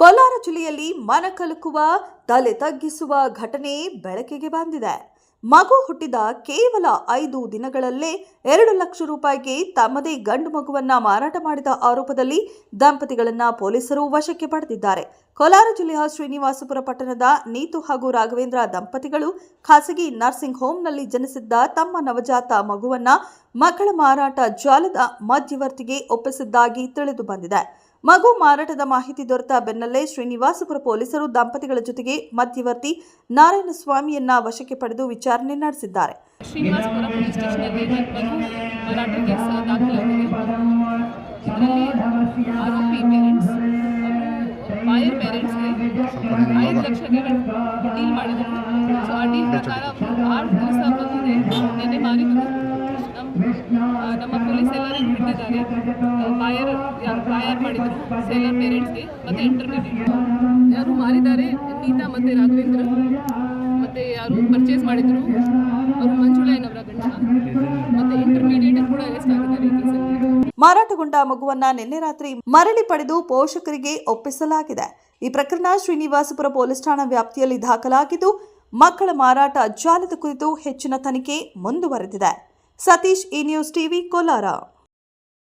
ಕೋಲಾರ ಜಿಲ್ಲೆಯಲ್ಲಿ ಮನಕಲುಕುವ ತಲೆ ತಗ್ಗಿಸುವ ಘಟನೆ ಬೆಳಕಿಗೆ ಬಂದಿದೆ. ಮಗು ಹುಟ್ಟಿದ ಕೇವಲ 5 ದಿನಗಳಲ್ಲೇ 2 ಲಕ್ಷ ರೂಪಾಯಿಗೆ ತಮ್ಮದೇ ಗಂಡು ಮಗುವನ್ನ ಮಾರಾಟ ಮಾಡಿದ ಆರೋಪದಲ್ಲಿ ದಂಪತಿಗಳನ್ನ ಪೊಲೀಸರು ವಶಕ್ಕೆ ಪಡೆದಿದ್ದಾರೆ. ಕೋಲಾರ ಜಿಲ್ಲೆಯ ಶ್ರೀನಿವಾಸಪುರ ಪಟ್ಟಣದ ನೀತು ಹಾಗೂ ರಾಘವೇಂದ್ರ ದಂಪತಿಗಳು ಖಾಸಗಿ ನರ್ಸಿಂಗ್ ಹೋಂನಲ್ಲಿ ಜನಿಸಿದ್ದ ತಮ್ಮ ನವಜಾತ ಮಗುವನ್ನ ಮಕ್ಕಳ ಮಾರಾಟ ಜಾಲದ ಮಧ್ಯವರ್ತಿಗೆ ಒಪ್ಪಿಸಿದ್ದಾಗಿ ತಿಳಿದು ಬಂದಿದೆ. ಮಗು ಮಾರಾಟದ ಮಾಹಿತಿ ದೊರೆತ ಬೆನ್ನಲ್ಲೇ ಶ್ರೀನಿವಾಸಪುರ ಪೊಲೀಸರು ದಂಪತಿಗಳ ಜೊತೆಗೆ ಮಧ್ಯವರ್ತಿ ನಾರಾಯಣಸ್ವಾಮಿಯನ್ನ ವಶಕ್ಕೆ ಪಡೆದು ವಿಚಾರಣೆ ನಡೆಸಿದ್ದಾರೆ. ಶ್ರೀನಿವಾಸಪುರ ಪೊಲೀಸ್ ಸ್ಟೇಷನ್ನಲ್ಲಿ ಮಗು ಮಾರಾಟ ಕೇಸ್ ದಾಖಲಾಗಿದೆ. ಇದರಲ್ಲಿ ಆರೋಪಿ ಪೇರೆಂಟ್ಸ್ ಬಾಯರ್ ಪೇರೆಂಟ್ಸ್ಗೆ 5 ಲಕ್ಷಕ್ಕೆ ಡೀಲ್ ಮಾಡಿದರು. ಸೊ ಆ ಡೀಲ್ ಪ್ರಕಾರ 6 ದಿವಸ ಬಂದಿದೆ. ನೆನ್ನೆ ಮಾರಿದ್ರು. ನಮ್ಮ ಪೊಲೀಸ್ ಎಲ್ಲರಿಗೂ ಹಿಡಿದಿದ್ದಾರೆ. ಬಾಯರ್ ಮಾಡಿದ್ರು ಸೇಲರ್ ಪೇರೆಂಟ್ಸ್ಗೆ ಮತ್ತು ಇಂಟರ್ಮೀಡಿಯೇಟ್ ಯಾರು ಮಾರಿದ್ದಾರೆ ನೀತಾ ಮತ್ತು ರಾಘವೇಂದ್ರ, ಮತ್ತು ಯಾರು ಪರ್ಚೇಸ್ ಮಾಡಿದ್ರು ಅವರು ಮಂಜುಳಯ್ಯನವರ ಗಂಡ, ಮತ್ತು ಇಂಟರ್ಮೀಡಿಯೇಟ್ ಕೂಡ ಅರೆಸ್ಟ್ ಆಗಿದ್ದಾರೆ ಈ ಕೇಸಲ್ಲಿ. ಮಾರಾಟಗೊಂಡ ಮಗುವನ್ನ ನಿನ್ನೆ ರಾತ್ರಿ ಮರಳಿ ಪಡೆದು ಪೋಷಕರಿಗೆ ಒಪ್ಪಿಸಲಾಗಿದೆ. ಈ ಪ್ರಕರಣ ಶ್ರೀನಿವಾಸಪುರ ಪೊಲೀಸ್ ಠಾಣಾ ವ್ಯಾಪ್ತಿಯಲ್ಲಿ ದಾಖಲಾಗಿದ್ದು ಮಕ್ಕಳ ಮಾರಾಟ ಜಾಲದ ಕುರಿತು ಹೆಚ್ಚಿನ ತನಿಖೆ ಮುಂದುವರೆದಿದೆ. ಸತೀಶ್, ಈ ನ್ಯೂಸ್ ಟಿವಿ, ಕೋಲಾರ.